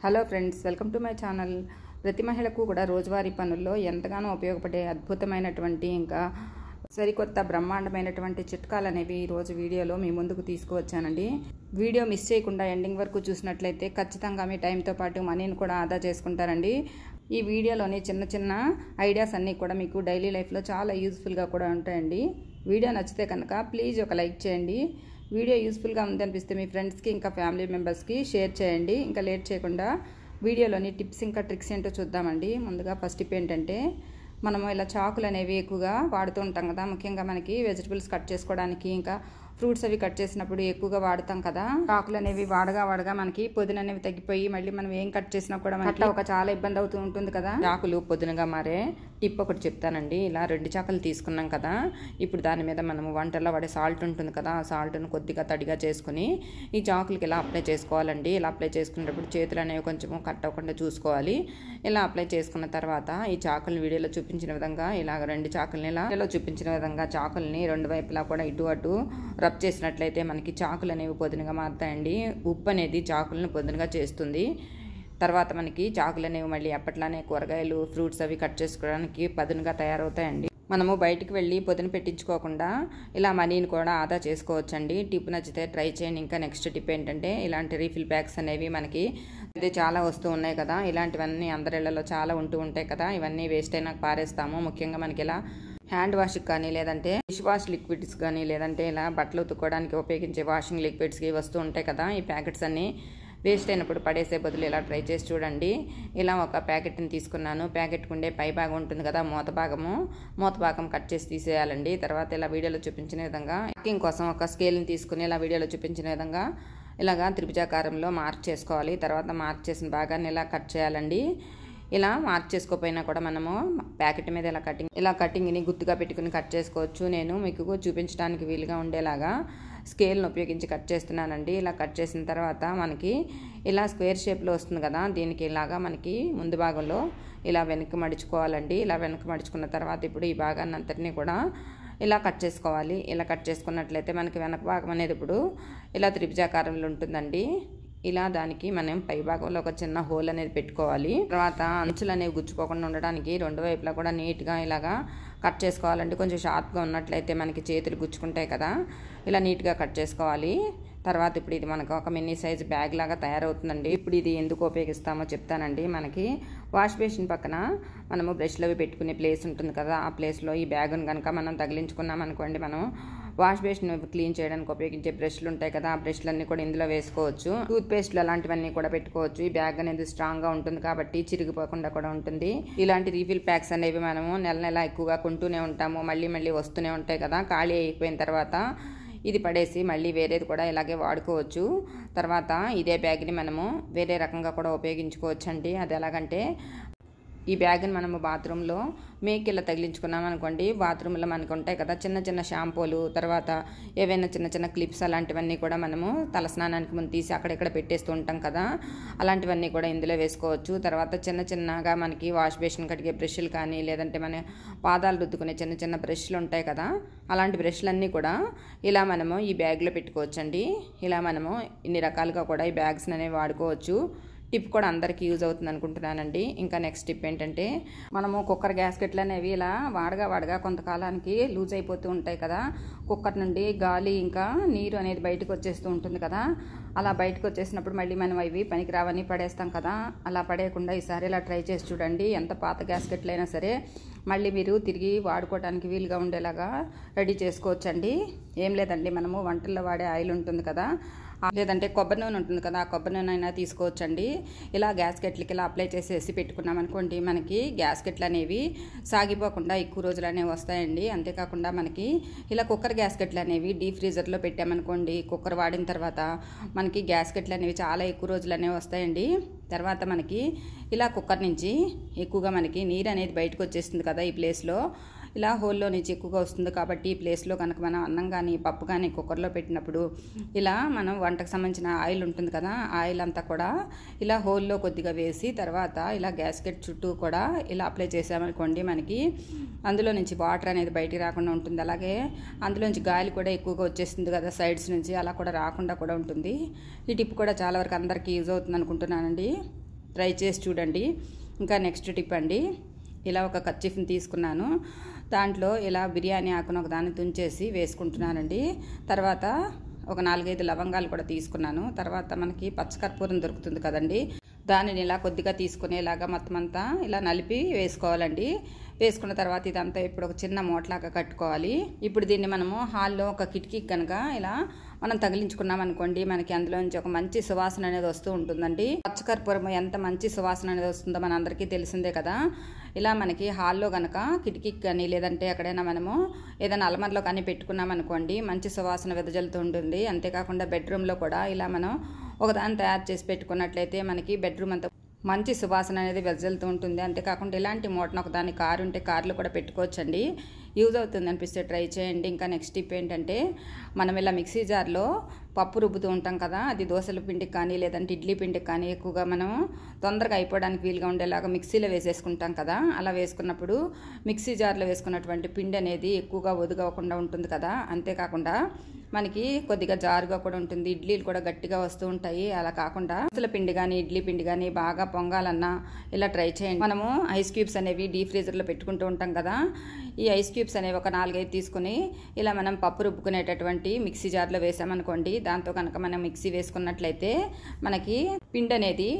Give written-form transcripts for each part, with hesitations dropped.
Hello friends, welcome to my channel. ప్రతి మహిళకు కూడా రోజువారీ పనుల్లో ఎంతగానో ఉపయోగపడే అద్భుతమైనటువంటి ఇంకా సరికొత్త బ్రహ్మాండమైనటువంటి చిట్కాలు అనేవి ఈరోజు వీడియోలో మీ ముందుకు తీసుకువచ్చానండి. వీడియో మిస్ చేయకుండా ఎండింగ్ వరకు చూసినట్లయితే ఖచ్చితంగా మీ టైంతో పాటు మనీని కూడా ఆదా చేసుకుంటారండి. ఈ వీడియోలోని చిన్న చిన్న ఐడియాస్ అన్నీ కూడా మీకు డైలీ లైఫ్లో చాలా యూజ్ఫుల్గా కూడా ఉంటాయండి. వీడియో నచ్చితే కనుక ప్లీజ్ ఒక లైక్ చేయండి. వీడియో యూస్ఫుల్గా ఉందనిపిస్తే మీ ఫ్రెండ్స్కి ఇంకా ఫ్యామిలీ మెంబర్స్కి షేర్ చేయండి. ఇంకా లేట్ చేయకుండా వీడియోలోని టిప్స్ ఇంకా ట్రిక్స్ ఏంటో చూద్దామండి. ముందుగా ఫస్ట్ టిప్ ఏంటంటే, మనము ఇలా చాకులు అనేవి ఎక్కువగా వాడుతూ ఉంటాం కదా. ముఖ్యంగా మనకి వెజిటబుల్స్ కట్ చేసుకోవడానికి ఇంకా ఫ్రూట్స్ అవి కట్ చేసినప్పుడు ఎక్కువగా వాడతాం కదా. చాకులు అనేవి వాడగా మనకి పొదును అనేవి తగ్గిపోయి మళ్ళీ మనం ఏం కట్ చేసినా కూడా మనకి ఒక చాలా ఇబ్బంది అవుతూ ఉంటుంది కదా. చాకులు పొదునుగా మారే టిప్ ఒకటి చెప్తానండి. ఇలా 2 చాకులు తీసుకున్నాం కదా. ఇప్పుడు దాని మీద మనము వంటల్లో వాడే సాల్ట్ ఉంటుంది కదా, ఆ సాల్ట్ను కొద్దిగా తడిగా చేసుకుని ఈ చాకులకి ఇలా అప్లై చేసుకోవాలండి. ఇలా అప్లై చేసుకునేటప్పుడు చేతులు అనేవి కొంచెం కట్ అవ్వకుండా చూసుకోవాలి. ఇలా అప్లై చేసుకున్న తర్వాత ఈ చాకుల్ని వీడియోలో చూపించిన విధంగా ఇలా 2 చాకుల్ని ఇలా వీడియోలో చూపించిన విధంగా చాకుల్ని 2 వైపులా కూడా ఇటు అటు రబ్ చేసినట్లయితే మనకి చాకులు అనేవి పొదునుగా మారుతాయండి. ఉప్పు అనేది చాకులను పొదునుగా చేస్తుంది. తర్వాత మనకి చాకులు అనేవి మళ్ళీ ఎప్పట్లానే కూరగాయలు ఫ్రూట్స్ అవి కట్ చేసుకోవడానికి పదునుగా తయారవుతాయండి. మనము బయటికి వెళ్ళి పొదును పెట్టించుకోకుండా ఇలా మనీని కూడా ఆదా చేసుకోవచ్చండి. టిప్ నచ్చితే ట్రై చేయండి. ఇంకా నెక్స్ట్ టిప్ ఏంటంటే, ఇలాంటి రీఫిల్ ప్యాక్స్ అనేవి మనకి అయితే చాలా వస్తూ ఉన్నాయి కదా. ఇలాంటివన్నీ అందరిళ్లలో చాలా ఉంటూ ఉంటాయి కదా. ఇవన్నీ వేస్ట్ అయినాక పారేస్తాము. ముఖ్యంగా మనకి ఇలా హ్యాండ్ వాష్కి కానీ లేదంటే డిష్ వాష్ లిక్విడ్స్ కానీ లేదంటే ఇలా బట్టలు ఉతుక్కోవడానికి ఉపయోగించే వాషింగ్ లిక్విడ్స్కి వస్తూ ఉంటాయి కదా. ఈ ప్యాకెట్స్ అన్నీ వేస్ట్ అయినప్పుడు పడేసే బదులు ఇలా ట్రై చేసి చూడండి. ఇలా ఒక ప్యాకెట్ని తీసుకున్నాను. ప్యాకెట్కి ఉండే పై భాగం ఉంటుంది కదా, మూత భాగం కట్ చేసి తీసేయాలండి. తర్వాత ఇలా వీడియోలో చూపించిన విధంగా కటింగ్ కోసం ఒక స్కేల్ని తీసుకుని ఇలా వీడియోలో చూపించిన విధంగా ఇలాగా త్రిభుజాకారంలో మార్క్ చేసుకోవాలి. తర్వాత మార్క్ చేసిన భాగాన్ని ఇలా కట్ చేయాలండి. ఇలా మార్క్ చేసుకోకపోయినా కూడా మనము ప్యాకెట్ మీద ఇలా కటింగ్ని గుర్తుగా పెట్టుకుని కట్ చేసుకోవచ్చు. నేను మీకు చూపించడానికి వీలుగా ఉండేలాగా స్కేల్ని ఉపయోగించి కట్ చేస్తున్నానండి. ఇలా కట్ చేసిన తర్వాత మనకి ఇలా స్క్వేర్ షేప్లో వస్తుంది కదా. దీనికి ఇలాగా మనకి ముందు భాగంలో ఇలా వెనక్కి మడుచుకోవాలండి. ఇలా వెనక్కి మడుచుకున్న తర్వాత ఇప్పుడు ఈ భాగాన్ని అంతటినీ కూడా ఇలా కట్ చేసుకోవాలి. ఇలా కట్ చేసుకున్నట్లయితే మనకి వెనక భాగం అనేది ఇప్పుడు ఇలా త్రిభుజాకారంలో ఉంటుందండి. ఇలా దానికి మనం పై భాగంలో ఒక చిన్న హోల్ అనేది పెట్టుకోవాలి. తర్వాత అంచులు అనేవి గుచ్చుకోకుండా ఉండడానికి 2 వైపులా కూడా నీట్గా ఇలాగా కట్ చేసుకోవాలండి. కొంచెం షార్ప్గా ఉన్నట్లయితే మనకి చేతులు గుచ్చుకుంటాయి కదా. ఇలా నీట్గా కట్ చేసుకోవాలి. తర్వాత ఇప్పుడు ఇది మనకు ఒక మినీ సైజ్ బ్యాగ్ లాగా తయారవుతుందండి. ఇప్పుడు ఇది ఎందుకు ఉపయోగిస్తామో చెప్తానండి. మనకి వాష్ బేసిన్ పక్కన మనము బ్రష్లు అవి పెట్టుకునే ప్లేస్ ఉంటుంది కదా, ఆ ప్లేస్లో ఈ బ్యాగ్ను కనుక మనం తగిలించుకున్నాం అనుకోండి, మనం వాష్ బేసిన్ క్లీన్ చేయడానికి ఉపయోగించే బ్రష్లు ఉంటాయి కదా, ఆ బ్రష్లన్నీ కూడా ఇందులో వేసుకోవచ్చు. టూత్ పేస్ట్లు అలాంటివన్నీ కూడా పెట్టుకోవచ్చు. ఈ బ్యాగ్ అనేది స్ట్రాంగ్గా ఉంటుంది కాబట్టి చిరిగిపోకుండా కూడా ఉంటుంది. ఇలాంటి రీఫిల్ ప్యాక్స్ అనేవి మనము నెల ఎక్కువగా కొంటూనే ఉంటాము. మళ్ళీ వస్తూనే ఉంటాయి కదా. ఖాళీ అయిపోయిన తర్వాత ఇది పడేసి మళ్ళీ వేరేది కూడా ఇలాగే వాడుకోవచ్చు. తర్వాత ఇదే బ్యాగ్ని మనము వేరే రకంగా కూడా ఉపయోగించుకోవచ్చు అండి. అది ఎలాగంటే, ఈ బ్యాగ్ని మనము బాత్రూంలో మేకిలా తగిలించుకున్నాం అనుకోండి, బాత్రూంలో మనకు ఉంటాయి కదా చిన్న షాంపూలు, తర్వాత ఏవైనా చిన్న క్లిప్స్ అలాంటివన్నీ కూడా మనము తలస్నానానికి ముందు తీసి అక్కడెక్కడ పెట్టేస్తూ ఉంటాం కదా, అలాంటివన్నీ కూడా ఇందులో వేసుకోవచ్చు. తర్వాత చిన్నగా మనకి వాష్ బేసిన్ కడిగే బ్రష్లు కానీ లేదంటే మన పాదాలు రుద్దుకునే చిన్న బ్రష్లు ఉంటాయి కదా, అలాంటి బ్రష్లన్నీ కూడా ఇలా మనము ఈ బ్యాగ్లో పెట్టుకోవచ్చండి. ఇలా మనము ఇన్ని రకాలుగా కూడా ఈ బ్యాగ్స్ అనేవి వాడుకోవచ్చు. టిప్ కూడా అందరికీ యూజ్ అవుతుంది అనుకుంటున్నానండి. ఇంకా నెక్స్ట్ టిప్ ఏంటంటే, మనము కుక్కర్ గ్యాస్కెట్లు అనేవి ఇలా వాడగా కొంతకాలానికి లూజ్ అయిపోతూ ఉంటాయి కదా. కుక్కర్ నుండి గాలి ఇంకా నీరు అనేది బయటకు వచ్చేస్తూ ఉంటుంది కదా. అలా బయటకు వచ్చేసినప్పుడు మళ్ళీ మనం అవి పనికి రావని పడేస్తాం కదా. అలా పడేయకుండా ఈసారి ఇలా ట్రై చేసి చూడండి. ఎంత పాత గ్యాస్కెట్లు అయినా సరే మళ్ళీ మీరు తిరిగి వాడుకోవడానికి వీలుగా ఉండేలాగా రెడీ చేసుకోవచ్చండి. ఏం లేదండి, మనము వంటల్లో వాడే ఆయిల్ ఉంటుంది కదా, లేదంటే కొబ్బరి నూనె ఉంటుంది కదా, ఆ కొబ్బరి నూనె అయినా తీసుకోవచ్చండి. ఇలా గ్యాస్కెట్లకి ఇలా అప్లై చేసేసి పెట్టుకున్నాం అనుకోండి, మనకి గ్యాస్కెట్లు అనేవి సాగిపోకుండా ఎక్కువ రోజులు అనేవి వస్తాయండి. అంతేకాకుండా మనకి ఇలా కుక్కర్ గ్యాస్కెట్లు అనేవి డీప్ ఫ్రీజర్లో పెట్టామనుకోండి, కుక్కర్ వాడిన తర్వాత మనకి గ్యాస్కెట్లు అనేవి చాలా ఎక్కువ రోజులు అనేవి వస్తాయండి. తర్వాత మనకి ఇలా కుక్కర్ నుంచి ఎక్కువగా మనకి నీరు అనేది బయటకు వచ్చేస్తుంది కదా. ఈ ప్లేస్లో ఇలా హోల్లో నుంచి ఎక్కువగా వస్తుంది కాబట్టి ఈ ప్లేస్లో కనుక మనం అన్నం కానీ పప్పు కానీ కుక్కర్లో పెట్టినప్పుడు ఇలా మనం వంటకు సంబంధించిన ఆయిల్ ఉంటుంది కదా, ఆయిల్ అంతా కూడా ఇలా హోల్లో కొద్దిగా వేసి తర్వాత ఇలా గ్యాస్కెట్ చుట్టూ కూడా ఇలా అప్లై చేసామనుకోండి, మనకి అందులో నుంచి వాటర్ అనేది బయటికి రాకుండా ఉంటుంది. అలాగే అందులోంచి గాలి కూడా ఎక్కువగా వచ్చేస్తుంది కదా సైడ్స్ నుంచి, అలా కూడా రాకుండా కూడా ఉంటుంది. ఈ టిప్ కూడా చాలా వరకు అందరికీ యూజ్ అవుతుంది అనుకుంటున్నానండి. ట్రై చేసి చూడండి. ఇంకా నెక్స్ట్ టిప్ అండి, ఇలా ఒక కర్చీఫ్ని తీసుకున్నాను, దాంట్లో ఇలా బిర్యానీ ఆకును ఒక దాన్ని తుంచేసి వేసుకుంటున్నానండి. తర్వాత ఒక 4-5 లవంగాలు కూడా తీసుకున్నాను. తర్వాత మనకి పచ్చకర్పూరం దొరుకుతుంది కదండి, దానిని ఇలా కొద్దిగా తీసుకునేలాగా మొత్తం అంతా ఇలా నలిపి వేసుకోవాలండి. వేసుకున్న తర్వాత ఇదంతా ఇప్పుడు ఒక చిన్న మూటలాగా కట్టుకోవాలి. ఇప్పుడు దీన్ని మనము హాల్లో ఒక కిటికీకి కనుక ఇలా మనం తగిలించుకున్నాం అనుకోండి, మనకి అందులో నుంచి ఒక మంచి సువాసన అనేది వస్తూ ఉంటుందండి. పచ్చకర్పూరం ఎంత మంచి సువాసన అనేది వస్తుందో మన అందరికీ తెలిసిందే కదా. ఇలా మనకి హాల్లో కనుక కిటికీకి కానీ లేదంటే ఎక్కడైనా మనము ఏదైనా అలమరలో కానీ పెట్టుకున్నాం అనుకోండి, మంచి సువాసన వెదజల్లుతూ ఉంటుంది. అంతేకాకుండా బెడ్రూమ్లో కూడా ఇలా మనం ఒకదాన్ని తయారు చేసి పెట్టుకున్నట్లయితే మనకి బెడ్రూమ్ అంతా మంచి సువాసన అనేది వెదజల్లుతూ ఉంటుంది. అంతేకాకుండా ఇలాంటి మూటను ఒకదాని కారు ఉంటే కారులో కూడా పెట్టుకోవచ్చండి, యూజ్ అవుతుంది అనిపిస్తే ట్రై చేయండి. ఇంకా నెక్స్ట్ టిప్ ఏంటంటే, మనం ఇలా మిక్సీ జార్లో పప్పు రుబ్బుతూ ఉంటాం కదా, అది దోశల పిండికి కానీ లేదంటే ఇడ్లీ పిండికి కానీ ఎక్కువగా మనం తొందరగా అయిపోవడానికి వీలుగా ఉండేలాగా మిక్సీలో వేసేసుకుంటాం కదా. అలా వేసుకున్నప్పుడు మిక్సీ జార్లో వేసుకున్నటువంటి పిండి అనేది ఎక్కువగా ఒదుగవకుండా ఉంటుంది కదా. అంతేకాకుండా మనకి కొద్దిగా జారుగా కూడా ఉంటుంది, ఇడ్లీలు కూడా గట్టిగా వస్తూ ఉంటాయి. అలా కాకుండా దోశల పిండి కానీ ఇడ్లీ పిండి కానీ బాగా పొంగాలన్నా ఇలా ట్రై చేయండి. మనము ఐస్ క్యూబ్స్ అనేవి డీప్ ఫ్రీజర్లో పెట్టుకుంటూ ఉంటాం కదా, ఈ ఐస్ క్యూబ్స్ అనేవి ఒక 4-5 తీసుకుని ఇలా మనం పప్పు రుబ్బుకునేటటువంటి మిక్సీ జార్లో వేసామనుకోండి, దాంతో కనుక మనం మిక్సీ వేసుకున్నట్లయితే మనకి పిండి అనేది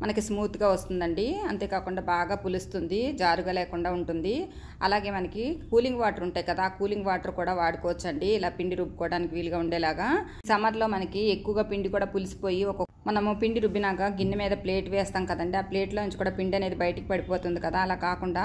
మనకి స్మూత్గా వస్తుందండి. అంతేకాకుండా బాగా పులుస్తుంది, జారుగా లేకుండా ఉంటుంది. అలాగే మనకి కూలింగ్ వాటర్ ఉంటాయి కదా, ఆ కూలింగ్ వాటర్ కూడా వాడుకోవచ్చండి ఇలా పిండి రుబ్బుకోవడానికి వీలుగా ఉండేలాగా. సమ్మర్లో మనకి ఎక్కువగా పిండి కూడా పులిసిపోయి మనము పిండి రుబ్బినాక గిన్నె మీద ప్లేట్ వేస్తాం కదండి, ఆ ప్లేట్లో నుంచి కూడా పిండి అనేది బయటికి పడిపోతుంది కదా. అలా కాకుండా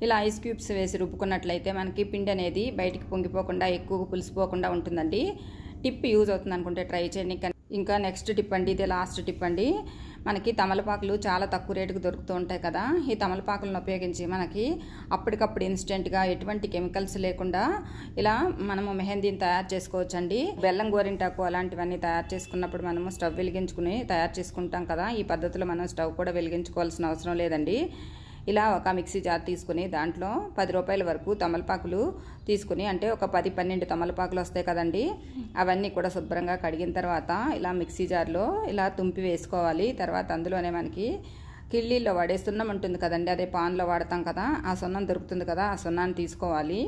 ఇలా ఐస్ క్యూబ్స్ వేసి రుబ్బుకున్నట్లయితే మనకి పిండి అనేది బయటికి పొంగిపోకుండా ఎక్కువగా పులిసిపోకుండా ఉంటుందండి. టిప్ యూజ్ అవుతుంది అనుకుంటే ట్రై చేయండి. ఇంకా నెక్స్ట్ టిప్ అండి, ఇదే లాస్ట్ టిప్ అండి. మనకి తమలపాకులు చాలా తక్కువ రేటుకు దొరుకుతూ ఉంటాయి కదా, ఈ తమలపాకులను ఉపయోగించి మనకి అప్పటికప్పుడు ఇన్స్టెంట్గా ఎటువంటి కెమికల్స్ లేకుండా ఇలా మనము మెహందీని తయారు చేసుకోవచ్చండి. బెల్లం గోరింటాకు అలాంటివన్నీ తయారు చేసుకున్నప్పుడు మనము స్టవ్ వెలిగించుకుని తయారు చేసుకుంటాం కదా, ఈ పద్ధతిలో మనం స్టవ్ కూడా వెలిగించుకోవాల్సిన అవసరం లేదండి. ఇలా ఒక మిక్సీ జార్ తీసుకుని దాంట్లో 10 రూపాయల వరకు తమలపాకులు తీసుకుని, అంటే ఒక 10-12 తమలపాకులు వస్తాయి కదండి, అవన్నీ కూడా శుభ్రంగా కడిగిన తర్వాత ఇలా మిక్సీ జార్లో ఇలా తుంపి వేసుకోవాలి. తర్వాత అందులోనే మనకి కిళ్ళీల్లో వాడే సున్నం ఉంటుంది కదండి, అదే పాన్లో వాడతాం కదా, ఆ సున్నం దొరుకుతుంది కదా, ఆ సున్నాన్ని తీసుకోవాలి.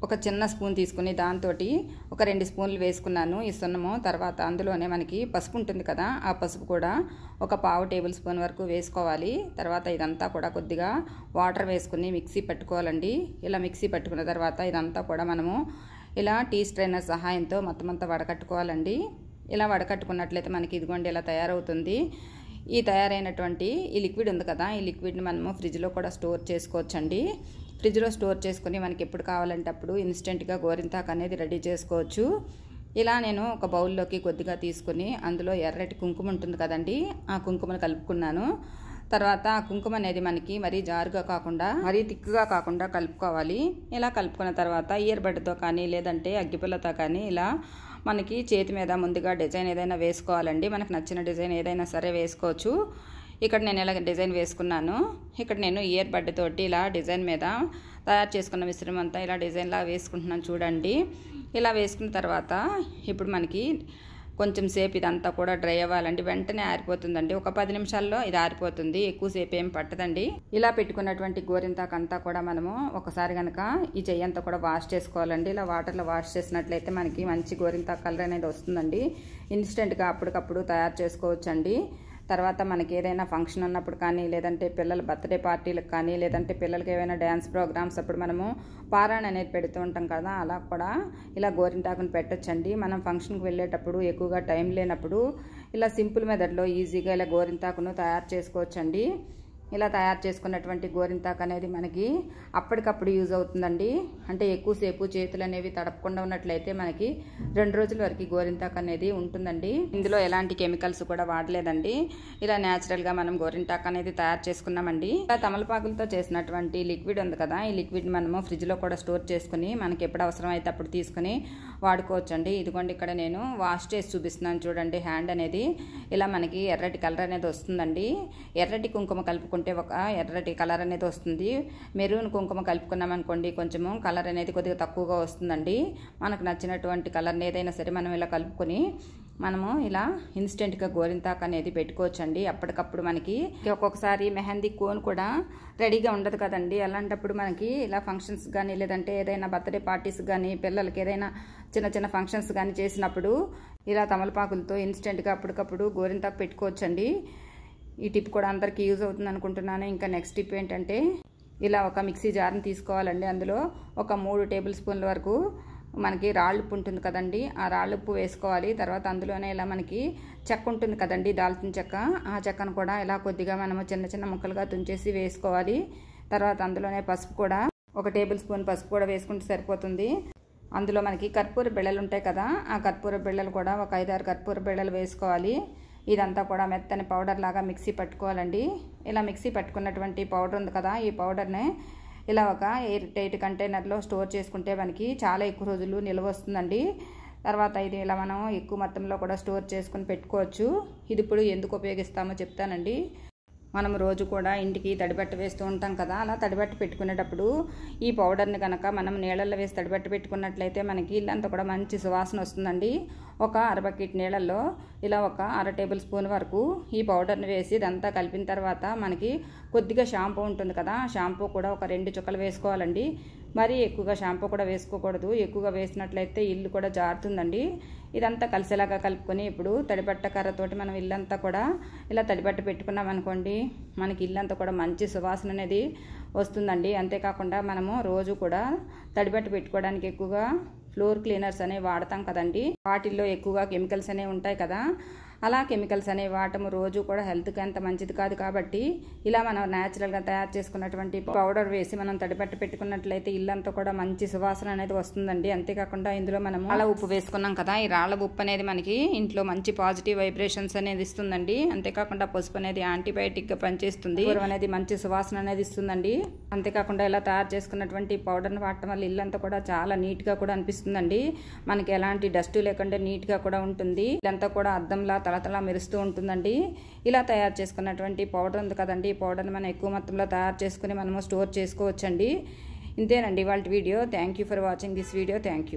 ఒక చిన్న స్పూన్ తీసుకుని దాంతో ఒక 2 స్పూన్లు వేసుకున్నాను ఈ సున్నము. తర్వాత అందులోనే మనకి పసుపు ఉంటుంది కదా, ఆ పసుపు కూడా ఒక 1/2 టేబుల్ స్పూన్ వరకు వేసుకోవాలి. తర్వాత ఇదంతా కూడా కొద్దిగా వాటర్ వేసుకుని మిక్సీ పట్టుకోవాలండి. ఇలా మిక్సీ పట్టుకున్న తర్వాత ఇదంతా కూడా మనము ఇలా టీ స్ట్రైనర్ సహాయంతో మొత్తం అంతా వడకట్టుకోవాలండి. ఇలా వడకట్టుకున్నట్లయితే మనకి ఇదిగోండి ఇలా తయారవుతుంది. ఈ తయారైనటువంటి ఈ లిక్విడ్ ఉంది కదా, ఈ లిక్విడ్ని మనము ఫ్రిడ్జ్లో కూడా స్టోర్ చేసుకోవచ్చండి. ఫ్రిడ్జ్లో స్టోర్ చేసుకుని మనకి ఎప్పుడు కావాలంటే అప్పుడు ఇన్స్టెంట్గా గోరింటాకు అనేది రెడీ చేసుకోవచ్చు. ఇలా నేను ఒక బౌల్లోకి కొద్దిగా తీసుకుని అందులో ఎర్రటి కుంకుమ ఉంటుంది కదండి, ఆ కుంకుమను కలుపుకున్నాను. తర్వాత ఆ కుంకుమ అనేది మనకి మరీ జారుగా కాకుండా మరీ తిక్కుగా కాకుండా కలుపుకోవాలి. ఇలా కలుపుకున్న తర్వాత ఇయర్ బడ్తో కానీ లేదంటే అగ్గిపుల్లతో కానీ ఇలా మనకి చేతి మీద ముందుగా డిజైన్ ఏదైనా వేసుకోవాలండి. మనకు నచ్చిన డిజైన్ ఏదైనా సరే వేసుకోవచ్చు. ఇక్కడ నేను ఇలా డిజైన్ వేసుకున్నాను. ఇక్కడ నేను ఇయర్ బడ్ తోటి ఇలా డిజైన్ మీద తయారు చేసుకున్న మిశ్రమం అంతా ఇలా డిజైన్లా వేసుకుంటున్నాను చూడండి. ఇలా వేసుకున్న తర్వాత ఇప్పుడు మనకి కొంచెం సేపు ఇదంతా కూడా డ్రై అవ్వాలండి. వెంటనే ఆరిపోతుందండి, ఒక 10 నిమిషాల్లో ఇది ఆరిపోతుంది, ఎక్కువసేపు ఏం పట్టదండి. ఇలా పెట్టుకున్నటువంటి గోరింటాకు అంతా కూడా మనము ఒకసారి కనుక ఈ చెయ్యంతా కూడా వాష్ చేసుకోవాలండి. ఇలా వాటర్లో వాష్ చేసినట్లయితే మనకి మంచి గోరింటాకు కలర్ అనేది వస్తుందండి. ఇన్స్టెంట్గా అప్పటికప్పుడు తయారు చేసుకోవచ్చండి. తర్వాత మనకి ఏదైనా ఫంక్షన్ ఉన్నప్పుడు కానీ లేదంటే పిల్లల బర్త్డే పార్టీలకు కానీ లేదంటే పిల్లలకి ఏమైనా డ్యాన్స్ ప్రోగ్రామ్స్ అప్పుడు మనము పారాయణ అనేది పెడుతూ ఉంటాం కదా, అలా కూడా ఇలా గోరింటాకుని పెట్టచ్చండి. మనం ఫంక్షన్కి వెళ్ళేటప్పుడు ఎక్కువగా టైం లేనప్పుడు ఇలా సింపుల్ మెథడ్లో ఈజీగా ఇలా గోరింటాకును తయారు చేసుకోవచ్చండి. ఇలా తయారు చేసుకున్నటువంటి గోరింటాకు అనేది మనకి అప్పటికప్పుడు యూజ్ అవుతుందండి. అంటే ఎక్కువసేపు చేతులు అనేవి తడపకుండా ఉన్నట్లయితే మనకి 2 రోజుల వరకు గోరింటాకు అనేది ఉంటుందండి. ఇందులో ఎలాంటి కెమికల్స్ కూడా వాడలేదండి. ఇలా న్యాచురల్గా మనం గోరింటాకు అనేది తయారు చేసుకున్నామండి. ఇలా తమలపాకులతో చేసినటువంటి లిక్విడ్ ఉంది కదా, ఈ లిక్విడ్ మనము ఫ్రిడ్జ్లో కూడా స్టోర్ చేసుకుని మనకి ఎప్పుడు అవసరం అయితే అప్పుడు తీసుకుని వాడుకోవచ్చండి. ఇదిగోండి ఇక్కడ నేను వాష్ చేసి చూపిస్తున్నాను చూడండి. హ్యాండ్ అనేది ఇలా మనకి ఎర్రటి కలర్ అనేది వస్తుందండి. ఎర్రటి కుంకుమ కలుపుకుంటే ఒక ఎర్రటి కలర్ అనేది వస్తుంది. మెరూన్ కుంకుమ కలుపుకున్నాం అనుకోండి కొంచెము కలర్ అనేది కొద్దిగా తక్కువగా వస్తుందండి. మనకు నచ్చినటువంటి కలర్ని ఏదైనా సరే మనం ఇలా కలుపుకొని మనము ఇలా ఇన్స్టెంట్గా గోరింతాకు అనేది పెట్టుకోవచ్చండి. అప్పటికప్పుడు మనకి ఒక్కొక్కసారి మెహందీ కోన్ కూడా రెడీగా ఉండదు కదండి. అలాంటప్పుడు మనకి ఇలా ఫంక్షన్స్ కానీ లేదంటే ఏదైనా బర్త్డే పార్టీస్ కానీ పిల్లలకి ఏదైనా చిన్న చిన్న ఫంక్షన్స్ కానీ చేసినప్పుడు ఇలా తమలపాకులతో ఇన్స్టెంట్గా అప్పటికప్పుడు గోరింతాకు పెట్టుకోవచ్చండి. ఈ టిప్ కూడా అందరికీ యూజ్ అవుతుంది అనుకుంటున్నాను. ఇంకా నెక్స్ట్ టిప్ ఏంటంటే ఇలా ఒక మిక్సీ జార్ని తీసుకోవాలండి. అందులో ఒక 3 టేబుల్ స్పూన్ల వరకు మనకి రాళ్ళుప్పు ఉంటుంది కదండి, ఆ రాళ్ళుప్పు వేసుకోవాలి. తర్వాత అందులోనే ఇలా మనకి చెక్క ఉంటుంది కదండి, దాల్చిన చెక్క, ఆ చెక్కను కూడా ఇలా కొద్దిగా మనము చిన్న చిన్న ముక్కలుగా తుంచేసి వేసుకోవాలి. తర్వాత అందులోనే పసుపు కూడా 1 టేబుల్ స్పూన్ పసుపు కూడా వేసుకుంటే సరిపోతుంది. అందులో మనకి కర్పూర బిళ్ళలు ఉంటాయి కదా, ఆ కర్పూర బిళ్ళలు కూడా ఒక 5-6 కర్పూర బిళ్ళలు వేసుకోవాలి. ఇదంతా కూడా మెత్తని పౌడర్ లాగా మిక్సీ పట్టుకోవాలండి. ఇలా మిక్సీ పట్టుకున్నటువంటి పౌడర్ ఉంది కదా, ఈ పౌడర్ని ఇలా ఒక ఎయిర్ టైట్ కంటైనర్లో స్టోర్ చేసుకుంటే మనకి చాలా ఎక్కువ రోజులు నిల్వ వస్తుందండి. తర్వాత ఇది ఇలా మనం ఎక్కువ మొత్తంలో కూడా స్టోర్ చేసుకుని పెట్టుకోవచ్చు. ఇది ఇప్పుడు ఎందుకు ఉపయోగిస్తామో చెప్తానండి. మనం రోజు కూడా ఇంటికి తడిబట్ట వేస్తూ ఉంటాం కదా, అలా తడిబట్ట పెట్టుకునేటప్పుడు ఈ పౌడర్ని కనుక మనం నీళ్ళల్లో వేసి తడిబట్ట పెట్టుకున్నట్లయితే మనకి ఇల్లంతా కూడా మంచి సువాసన వస్తుందండి. ఒక 1/2 బకెట్ నీళ్ళల్లో ఇలా ఒక 1/2 టేబుల్ స్పూన్ వరకు ఈ పౌడర్ని వేసి ఇదంతా కలిపిన తర్వాత మనకి కొద్దిగా షాంపూ ఉంటుంది కదా, షాంపూ కూడా ఒక 2 చుక్కలు వేసుకోవాలండి. మరీ ఎక్కువగా షాంపూ కూడా వేసుకోకూడదు, ఎక్కువగా వేసినట్లయితే ఇల్లు కూడా జారుతుందండి. ఇదంతా కలిసేలాగా కలుపుకొని ఇప్పుడు తడిబట్ట కర్రతోటి మనం ఇల్లంతా కూడా ఇలా తడిబట్ట పెట్టుకున్నాం అనుకోండి, మనకి ఇల్లంతా కూడా మంచి సువాసన అనేది వస్తుందండి. అంతేకాకుండా మనము రోజు కూడా తడిబట్ట పెట్టుకోవడానికి ఎక్కువగా ఫ్లోర్ క్లీనర్స్ అనేవి వాడతాం కదండి, వాటిల్లో ఎక్కువగా కెమికల్స్ అనేవి ఉంటాయి కదా, అలా కెమికల్స్ అనేవి వాడటం రోజు కూడా హెల్త్కి అంత మంచిది కాదు. కాబట్టి ఇలా మనం న్యాచురల్గా తయారు చేసుకున్నటువంటి పౌడర్ వేసి మనం తడిబట్ట పెట్టుకున్నట్లయితే ఇల్లంతా కూడా మంచి సువాసన అనేది వస్తుందండి. అంతేకాకుండా ఇందులో మనము రాళ్ళ ఉప్పు వేసుకున్నాం కదా, ఈ రాళ్ళ ఉప్పు అనేది మనకి ఇంట్లో మంచి పాజిటివ్ వైబ్రేషన్స్ అనేది ఇస్తుందండి. అంతేకాకుండా పసుపు అనేది యాంటీబయాటిక్గా పనిచేస్తుంది, అనేది మంచి సువాసన అనేది ఇస్తుందండి. అంతేకాకుండా ఇలా తయారు చేసుకున్నటువంటి పౌడర్ని వాడటం వల్ల ఇల్లంతా కూడా చాలా నీట్గా కూడా అనిపిస్తుందండి. మనకి ఎలాంటి డస్ట్ లేకుండా నీట్గా కూడా ఉంటుంది. ఇదంతా కూడా అద్దంలా తలతలా మెరుస్తూ ఉంటుందండి. ఇలా తయారు చేసుకున్నటువంటి పౌడర్ ఉంది కదండి, ఈ పౌడర్ని మనం ఎక్కువ మొత్తంలో తయారు చేసుకుని మనము స్టోర్ చేసుకోవచ్చండి. ఇంతేనండి ఇవాళ video. Thank you for watching this video. Thank you.